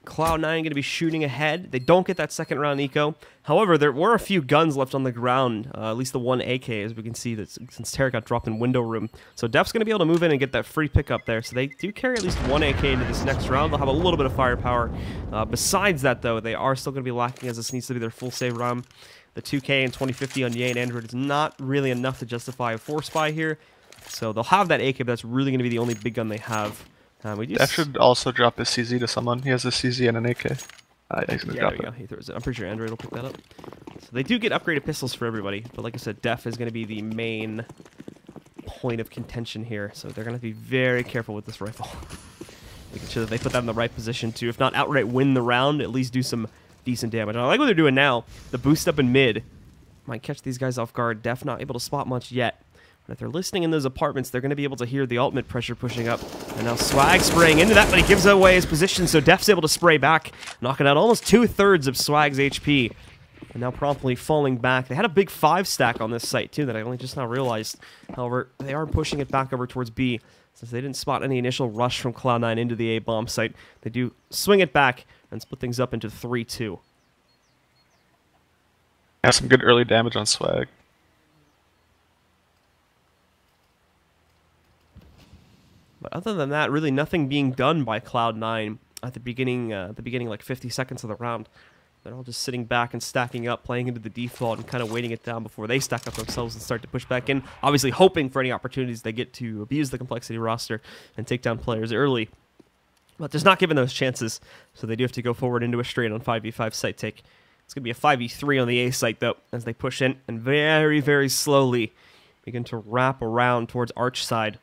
Cloud9 going to be shooting ahead. They don't get that second round eco. However, there were a few guns left on the ground, at least the one AK, as we can see, that since Tarek got dropped in window room. So Def's going to be able to move in and get that free pickup there. So they do carry at least one AK into this next round. They'll have a little bit of firepower. Besides that, though, they are still going to be lacking, as this needs to be their full save round. The 2K and 2050 on Ye and Android is not really enough to justify a force buy here. So they'll have that AK, but that's really going to be the only big gun they have We do Def should also drop his CZ to someone. He has a CZ and an AK. He's gonna yeah, drop there we go. it. He throws it. I'm pretty sure Android will pick that up. So they do get upgraded pistols for everybody, but like I said, Def is going to be the main point of contention here. So they're going to be very careful with this rifle. Making sure that they put that in the right position to, if not outright win the round, at least do some decent damage. And I like what they're doing now. The boost up in mid might catch these guys off guard. Def not able to spot much yet. But if they're listening in those apartments, they're going to be able to hear the ultimate pressure pushing up. And now Swag spraying into that, but he gives away his position, so Def's able to spray back, knocking out almost 2/3 of Swag's HP. And now promptly falling back. They had a big 5 stack on this site, too, that I only just now realized. However, they are pushing it back over towards B. Since they didn't spot any initial rush from Cloud9 into the A-bomb site, they do swing it back and split things up into 3-2. Has some good early damage on Swag. But other than that, really nothing being done by Cloud9 at the beginning like 50 seconds of the round. They're all just sitting back and stacking up, playing into the default and kind of waiting it down before they stack up themselves and start to push back in. Obviously hoping for any opportunities they get to abuse the complexity roster and take down players early. But there's not given those chances, so they do have to go forward into a straight on 5v5 site take. It's going to be a 5v3 on the A site, though, as they push in and very, very slowly begin to wrap around towards Arch side.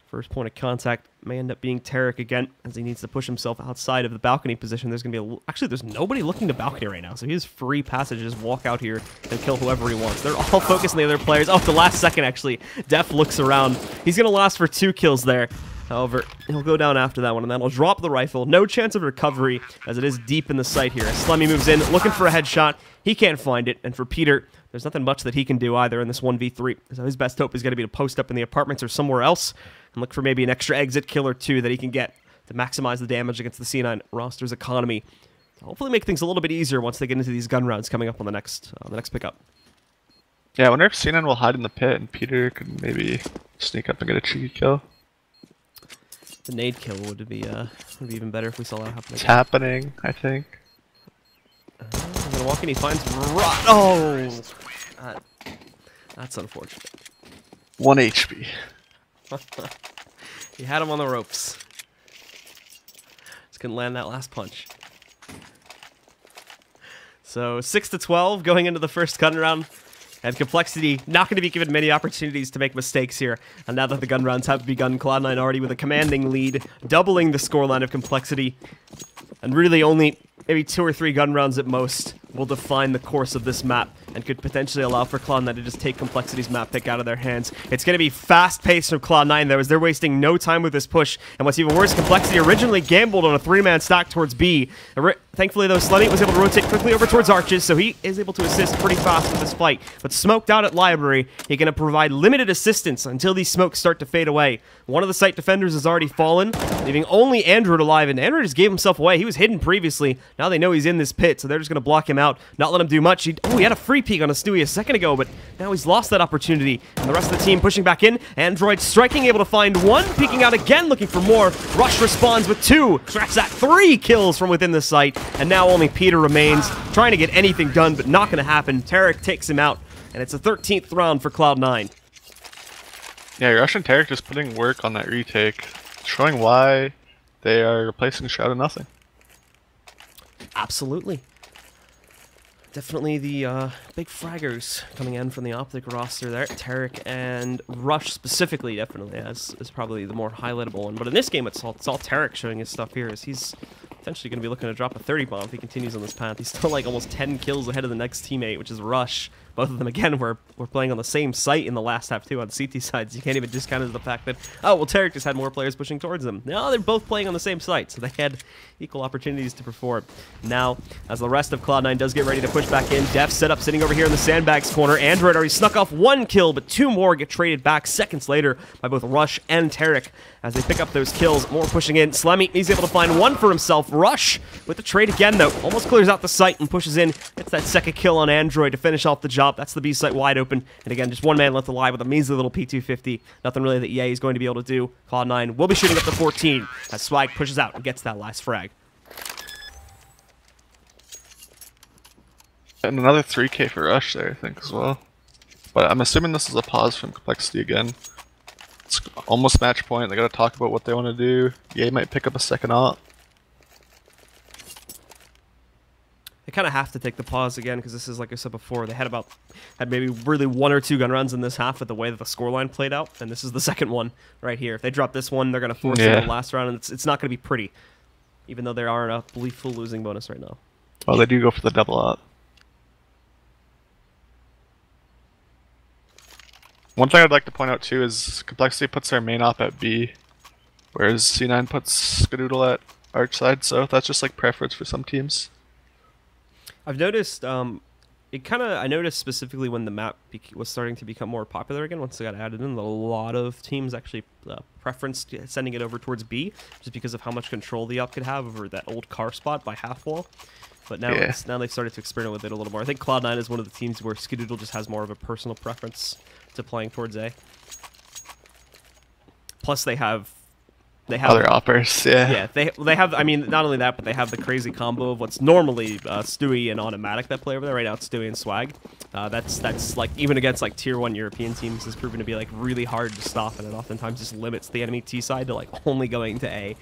First point of contact may end up being Tarek again, as he needs to push himself outside of the balcony position. There's going to be actually, there's nobody looking to balcony right now, so he has free passage to just walk out here and kill whoever he wants. They're all focused on the other players. Oh, the last second, actually. Def looks around. He's going to last for 2 kills there. However, he'll go down after that one, and then he'll drop the rifle. No chance of recovery, as it is deep in the site here. As Slemmy moves in, looking for a headshot. He can't find it, and for Peter, there's nothing much that he can do either in this 1v3. So his best hope is going to be to post up in the apartments or somewhere else and look for maybe an extra exit kill or 2 that he can get to maximize the damage against the C9 roster's economy. Hopefully make things a little bit easier once they get into these gun rounds coming up on the next pickup. Yeah, I wonder if C9 will hide in the pit and Peter could maybe sneak up and get a cheeky kill. The nade kill would be even better if we saw that happen. It's happening, I think. I'm gonna walk in, he finds Rot. Oh! That's unfortunate. 1 HP. He had him on the ropes. Just couldn't land that last punch. So 6-12 going into the first gun round. And compLexity not going to be given many opportunities to make mistakes here. And now that the gun rounds have begun, Cloud9 already with a commanding lead, doubling the scoreline of compLexity. And really only maybe 2 or 3 gun rounds at most will define the course of this map and could potentially allow for Cloud9 to just take compLexity's map pick out of their hands. It's going to be fast-paced from Cloud9, though, as they're wasting no time with this push. And what's even worse, compLexity originally gambled on a 3-man stack towards B. Thankfully, though, Slemmy was able to rotate quickly over towards Arches, so he is able to assist pretty fast in this fight. But smoked out at Library, he's going to provide limited assistance until these smokes start to fade away. One of the site defenders has already fallen, leaving only Android alive, and Android just gave himself away. He was hidden previously. Now they know he's in this pit, so they're just going to block him out, not let him do much. He had a free peek on a Stewie a second ago, but now he's lost that opportunity. And the rest of the team pushing back in. Android striking, able to find 1, peeking out again, looking for more. Rush responds with 2. Scratch that, 3 kills from within the site. And now only Peter remains, trying to get anything done, but not going to happen. Tarek takes him out, and it's a 13th round for Cloud9. Yeah, Rush and Tarek just putting work on that retake, showing why they are replacing Shroud of Nothing. Absolutely. Definitely the big fraggers coming in from the Optic roster there. Tarek and Rush specifically, definitely, is probably the more highlightable one. But in this game, it's all Tarek showing his stuff here, as he's potentially going to be looking to drop a 30 bomb if he continues on this path. He's still like almost 10 kills ahead of the next teammate, which is Rush. Both of them, again, were playing on the same site in the last half, too, on CT sides. You can't even discount the fact that, oh, well, Tarek just had more players pushing towards them. No, they're both playing on the same site, so they had equal opportunities to perform. Now, as the rest of Cloud9 does get ready to push back in, Def set up sitting over here in the sandbags corner. Android already snuck off 1 kill, but 2 more get traded back seconds later by both Rush and Tarek as they pick up those kills. More pushing in. Slemmy, he's able to find 1 for himself. Rush with the trade again, though. Almost clears out the site and pushes in. Gets that second kill on Android to finish off the job. That's the B site wide open. And again, just 1 man left alive with a measly little P250. Nothing really that EA is going to be able to do. Cloud9 will be shooting up to 14 as Swag pushes out and gets that last frag. And another 3K for Rush there, I think, as well. But I'm assuming this is a pause from compLexity again. It's almost match point. They gotta talk about what they want to do. EA might pick up a second op. They kind of have to take the pause again because this is, like I said before, they had maybe really 1 or 2 gun runs in this half with the way that the scoreline played out, and this is the second one right here. If they drop this one, they're going to force it in the last round, and it's not going to be pretty, even though they are in a full losing bonus right now. Oh, they do go for the double op. One thing I'd like to point out too is compLexity puts their main op at B, whereas C9 puts Skadoodle at arch side, so that's just like preference for some teams. I've noticed, I noticed specifically when the map was starting to become more popular again, once it got added in, a lot of teams actually preferenced sending it over towards B, just because of how much control the op could have over that old car spot by half wall. But now, now they've started to experiment with it a little more. I think Cloud9 is one of the teams where Skadoodle just has more of a personal preference to playing towards A. Plus, they have other oppers, yeah. They have. I mean, not only that, but they have the crazy combo of what's normally Stewie and Automatic that play over there. Right now, it's Stewie and Swag. That's like even against like tier 1 European teams has proven to be like really hard to stop, and it oftentimes just limits the enemy T side to like only going to A,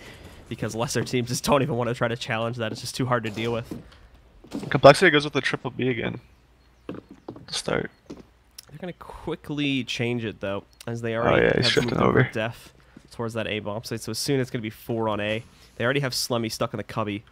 because lesser teams just don't even want to try to challenge that. It's just too hard to deal with. compLexity goes with the triple B again to start. They're gonna quickly change it though, as they already he's have shifting moved over Def towards that A bomb site. So soon it's gonna be 4 on A. They already have Slemmy stuck in the cubby,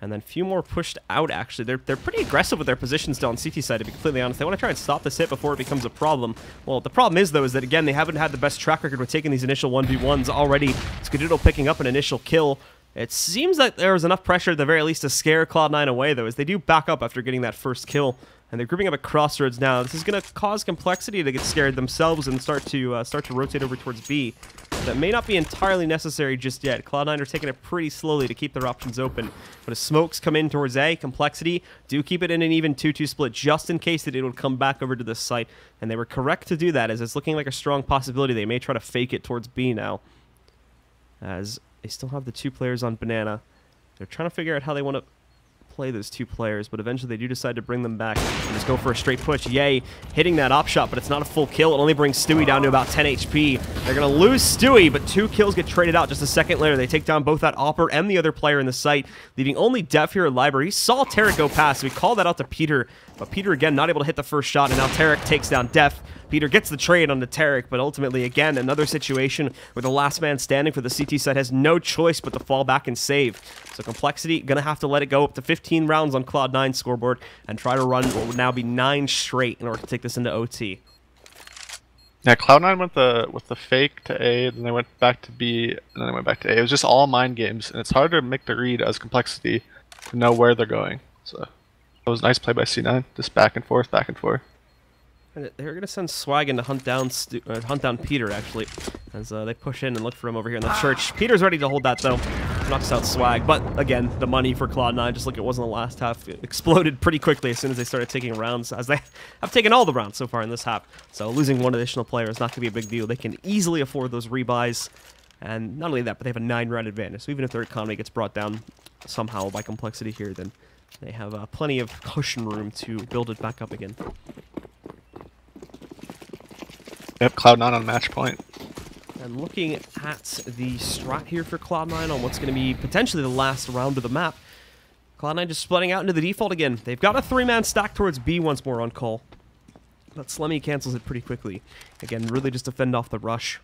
and then a few more pushed out. Actually, they're pretty aggressive with their positions still on CT side. To be completely honest, they want to try and stop this hit before it becomes a problem. Well, the problem is though is that again they haven't had the best track record with taking these initial 1v1s already. Skadoodle picking up an initial kill. It seems like there was enough pressure at the very least to scare Cloud9 away though, as they do back up after getting that first kill. And they're grouping up at crossroads now. This is going to cause compLexity to get scared themselves and start to rotate over towards B. That may not be entirely necessary just yet. Cloud9 are taking it pretty slowly to keep their options open. But as smokes come in towards A, compLexity do keep it in an even 2-2 split just in case that it would come back over to this site. And they were correct to do that, as it's looking like a strong possibility. They may try to fake it towards B now, as they still have the 2 players on Banana. They're trying to figure out how they want to play those 2 players, but eventually they do decide to bring them back and just go for a straight push. Yay, hitting that op shot, but it's not a full kill. It only brings Stewie down to about 10 HP. They're going to lose Stewie, but 2 kills get traded out just a second later. They take down both that opper and the other player in the site, leaving only Def here at Library. He saw Tarek go past, so we called that out to Peter, but Peter again not able to hit the first shot, and now Tarek takes down Def. Peter gets the trade onto Tarek, but ultimately, again, another situation where the last man standing for the CT side has no choice but to fall back and save. So compLexity going to have to let it go up to 15 rounds on Cloud9 scoreboard and try to run what would now be 9 straight in order to take this into OT. Yeah, Cloud9 went with the fake to A, then they went back to B, and then they went back to A. It was just all mind games, and it's hard to make the read as compLexity to know where they're going. So it was a nice play by C9, just back and forth, back and forth. And they're going to send Swag in to hunt down Peter, actually, as they push in and look for him over here in the church. Peter's ready to hold that, though. Knocks out Swag. But, again, the money for Cloud9, just like it was in the last half, it exploded pretty quickly as soon as they started taking rounds, as they have taken all the rounds so far in this half. So losing 1 additional player is not going to be a big deal. They can easily afford those rebuys. And not only that, but they have a 9-round advantage. So even if their economy gets brought down somehow by compLexity here, then they have plenty of cushion room to build it back up again. Yep, Cloud9 on match point. And looking at the strat here for Cloud9 on what's going to be potentially the last round of the map, Cloud9 just splitting out into the default again. They've got a 3-man stack towards B once more on call, but Slemmy cancels it pretty quickly. Again, really just to fend off the rush,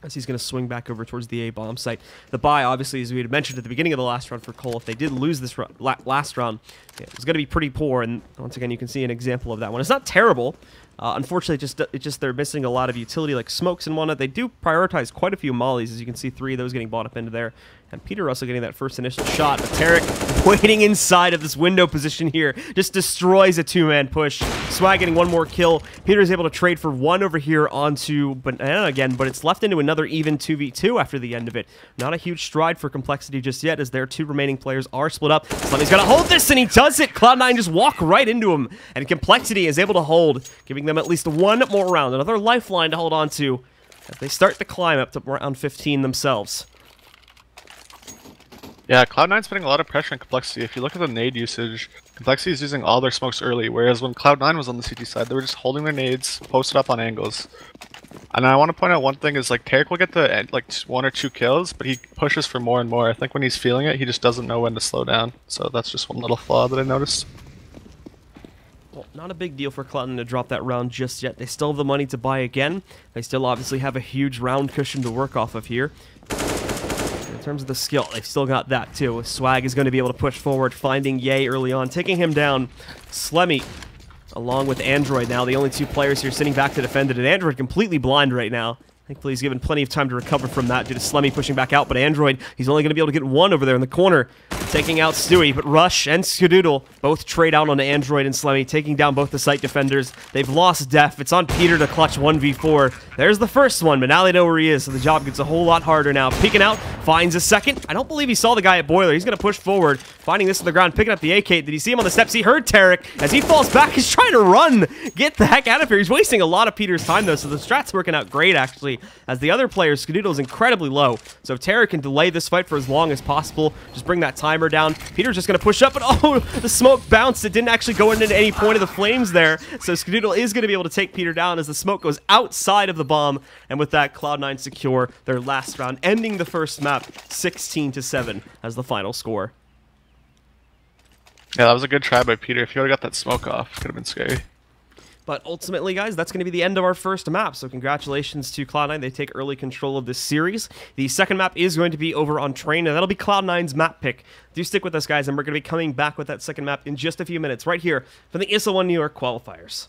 as he's going to swing back over towards the A bomb site. The buy, obviously, as we had mentioned at the beginning of the last round for Cole, if they did lose this last round, it was going to be pretty poor, and once again, you can see an example of that one. It's not terrible. Unfortunately, just they're missing a lot of utility, like smokes and whatnot. They do prioritize quite a few mollies, as you can see, 3 of those getting bought up into there. And Peter Russell getting that first initial shot, but Tarek waiting inside of this window position here just destroys a 2-man push. Swag getting 1 more kill. Peter is able to trade for 1 over here onto Banana again, but it's left into another even 2v2 after the end of it. Not a huge stride for compLexity just yet, as their 2 remaining players are split up. Slemmy's got to hold this, and he does it! Cloud9 just walk right into him, and compLexity is able to hold, giving them at least 1 more round. Another lifeline to hold on to as they start the climb up to round 15 themselves. Yeah, Cloud9's putting a lot of pressure on compLexity. If you look at the nade usage, compLexity is using all their smokes early, whereas when Cloud9 was on the CT side, they were just holding their nades, posted up on angles. And I want to point out one thing is like Tarek will get the like 1 or 2 kills, but he pushes for more and more. I think when he's feeling it, he just doesn't know when to slow down. So that's just one little flaw that I noticed. Well, not a big deal for Cloud9 to drop that round just yet. They still have the money to buy again. They still obviously have a huge round cushion to work off of here. In terms of the skill, they've still got that too. Swag is going to be able to push forward, finding Ye early on, taking him down. Slemmy, along with Android now, the only 2 players here sitting back to defend it, and Android completely blind right now. Thankfully, he's given plenty of time to recover from that due to Slemmy pushing back out, but Android, he's only going to be able to get 1 over there in the corner, taking out Stewie, but Rush and Skadoodle both trade out on Android and Slemmy, taking down both the site defenders. They've lost Def. It's on Peter to clutch 1v4. There's the first one, but now they know where he is, so the job gets a whole lot harder now. Peeking out, finds a second. I don't believe he saw the guy at Boiler. He's going to push forward, finding this on the ground, picking up the AK. Did he see him on the steps? He heard Tarek. As he falls back, he's trying to run. Get the heck out of here. He's wasting a lot of Peter's time, though, so the strat's working out great, actually, as the other player, Skadoodle, is incredibly low. So if Tarek can delay this fight for as long as possible, just bring that timer down. Peter's just going to push up, but oh, the smoke bounced. It didn't actually go into any point of the flames there. So Skadoodle is going to be able to take Peter down as the smoke goes outside of the bomb. And with that, Cloud9 secure their last round, ending the first map 16-7 as the final score. Yeah, that was a good try by Peter. If he would have got that smoke off, it could have been scary. But ultimately, guys, that's going to be the end of our first map. So congratulations to Cloud9. They take early control of this series. The second map is going to be over on Train, and that'll be Cloud9's map pick. Do stick with us, guys, and we're going to be coming back with that second map in just a few minutes right here from the ESL One New York qualifiers.